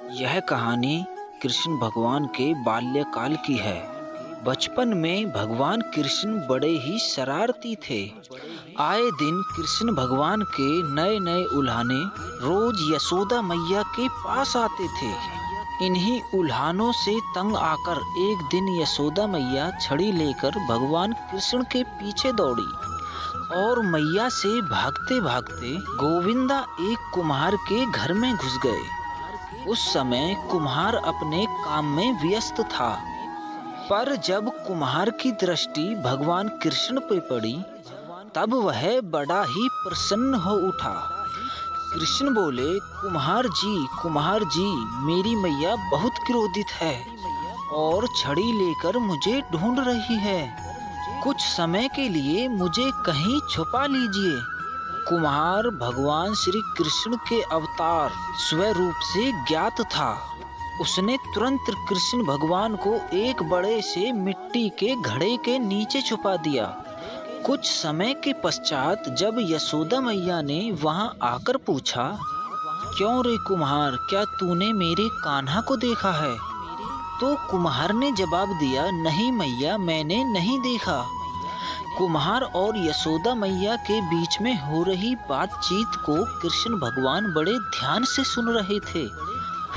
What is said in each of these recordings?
यह कहानी कृष्ण भगवान के बाल्यकाल की है। बचपन में भगवान कृष्ण बड़े ही शरारती थे। आए दिन कृष्ण भगवान के नए नए उल्हाने रोज यशोदा मैया के पास आते थे। इन्हीं उल्हानों से तंग आकर एक दिन यशोदा मैया छड़ी लेकर भगवान कृष्ण के पीछे दौड़ी और मैया से भागते भागते गोविंदा एक कुम्हार के घर में घुस गए। उस समय कुम्हार अपने काम में व्यस्त था, पर जब कुम्हार की दृष्टि भगवान कृष्ण पे पड़ी तब वह बड़ा ही प्रसन्न हो उठा। कृष्ण बोले, कुम्हार जी, मेरी मैया बहुत क्रोधित है और छड़ी लेकर मुझे ढूंढ रही है। कुछ समय के लिए मुझे कहीं छुपा लीजिए। कुम्हार भगवान श्री कृष्ण के अवतार स्वरूप से ज्ञात था। उसने तुरंत कृष्ण भगवान को एक बड़े से मिट्टी के घड़े के नीचे छुपा दिया। कुछ समय के पश्चात जब यशोदा मैया ने वहां आकर पूछा, क्यों रे कुम्हार, क्या तूने मेरे कान्हा को देखा है? तो कुम्हार ने जवाब दिया, नहीं मैया, मैंने नहीं देखा। कुम्हार और यशोदा मैया के बीच में हो रही बातचीत को कृष्ण भगवान बड़े ध्यान से सुन रहे थे।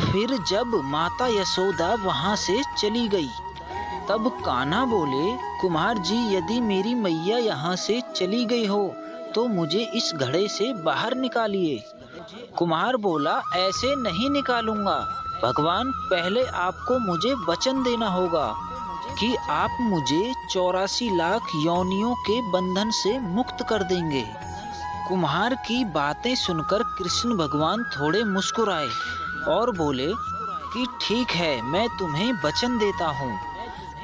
फिर जब माता यशोदा वहां से चली गई तब कान्हा बोले, कुम्हार जी, यदि मेरी मैया यहाँ से चली गई हो तो मुझे इस घड़े से बाहर निकालिए। कुम्हार बोला, ऐसे नहीं निकालूंगा। भगवान, पहले आपको मुझे वचन देना होगा कि आप मुझे 84 लाख योनियों के बंधन से मुक्त कर देंगे। कुम्हार की बातें सुनकर कृष्ण भगवान थोड़े मुस्कुराए और बोले कि ठीक है, मैं तुम्हें वचन देता हूँ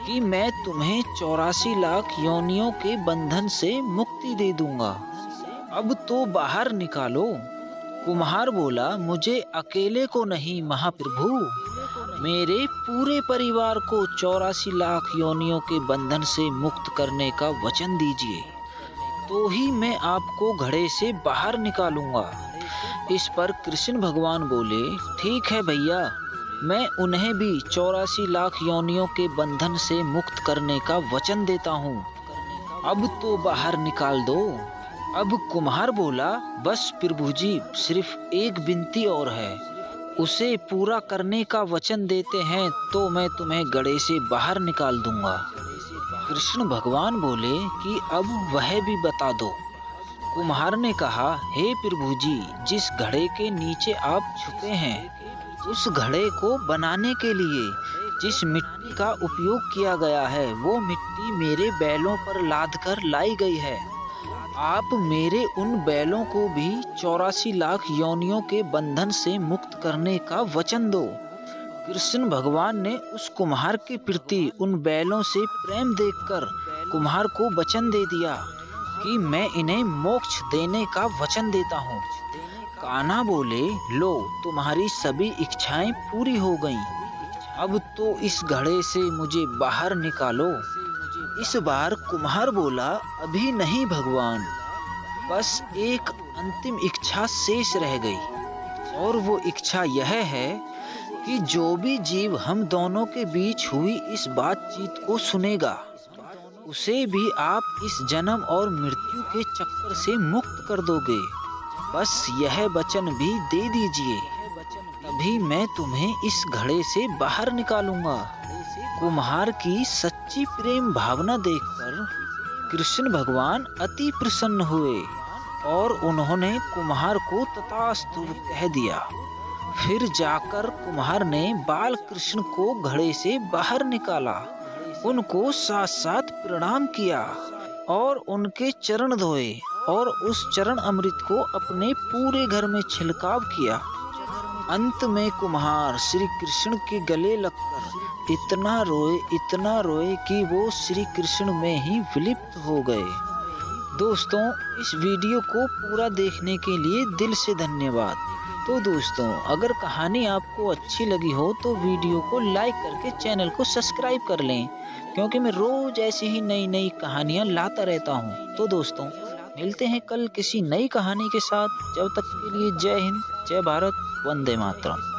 कि मैं तुम्हें 84 लाख योनियों के बंधन से मुक्ति दे दूंगा। अब तो बाहर निकालो। कुम्हार बोला, मुझे अकेले को नहीं महाप्रभु, मेरे पूरे परिवार को 84 लाख योनियों के बंधन से मुक्त करने का वचन दीजिए, तो ही मैं आपको घड़े से बाहर निकालूंगा। इस पर कृष्ण भगवान बोले, ठीक है भैया, मैं उन्हें भी 84 लाख योनियों के बंधन से मुक्त करने का वचन देता हूँ। अब तो बाहर निकाल दो। अब कुम्हार बोला, बस प्रभु जी, सिर्फ एक विनती और है, उसे पूरा करने का वचन देते हैं तो मैं तुम्हें घड़े से बाहर निकाल दूंगा। कृष्ण भगवान बोले कि अब वह भी बता दो। कुम्हार ने कहा, हे प्रभु जी, जिस घड़े के नीचे आप छुपे हैं उस घड़े को बनाने के लिए जिस मिट्टी का उपयोग किया गया है वो मिट्टी मेरे बैलों पर लाद कर लाई गई है। आप मेरे उन बैलों को भी 84 लाख योनियों के बंधन से मुक्त करने का वचन दो। कृष्ण भगवान ने उस कुम्हार के प्रति उन बैलों से प्रेम देखकर कुम्हार को वचन दे दिया कि मैं इन्हें मोक्ष देने का वचन देता हूँ। कान्हा बोले, लो, तुम्हारी सभी इच्छाएं पूरी हो गईं। अब तो इस घड़े से मुझे बाहर निकालो। इस बार कुम्हार बोला, अभी नहीं भगवान, बस एक अंतिम इच्छा शेष रह गई और वो इच्छा यह है कि जो भी जीव हम दोनों के बीच हुई इस बातचीत को सुनेगा उसे भी आप इस जन्म और मृत्यु के चक्कर से मुक्त कर दोगे। बस यह वचन भी दे दीजिए, तभी मैं तुम्हें इस घड़े से बाहर निकालूंगा। कुम्हार की सच्ची प्रेम भावना देखकर कृष्ण भगवान अति प्रसन्न हुए और उन्होंने कुम्हार को तथास्तु कह दिया। फिर जाकर कुम्हार ने बाल कृष्ण को घड़े से बाहर निकाला, उनको साथ साथ प्रणाम किया और उनके चरण धोए और उस चरण अमृत को अपने पूरे घर में छिड़काव किया। अंत में कुम्हार श्री कृष्ण के गले लगकर इतना रोए कि वो श्री कृष्ण में ही विलिप्त हो गए। दोस्तों, इस वीडियो को पूरा देखने के लिए दिल से धन्यवाद। तो दोस्तों, अगर कहानी आपको अच्छी लगी हो तो वीडियो को लाइक करके चैनल को सब्सक्राइब कर लें, क्योंकि मैं रोज ऐसी ही नई नई कहानियाँ लाता रहता हूँ। तो दोस्तों, मिलते हैं कल किसी नई कहानी के साथ। जब तक के लिए जय हिंद, जय भारत, वंदे मातरम।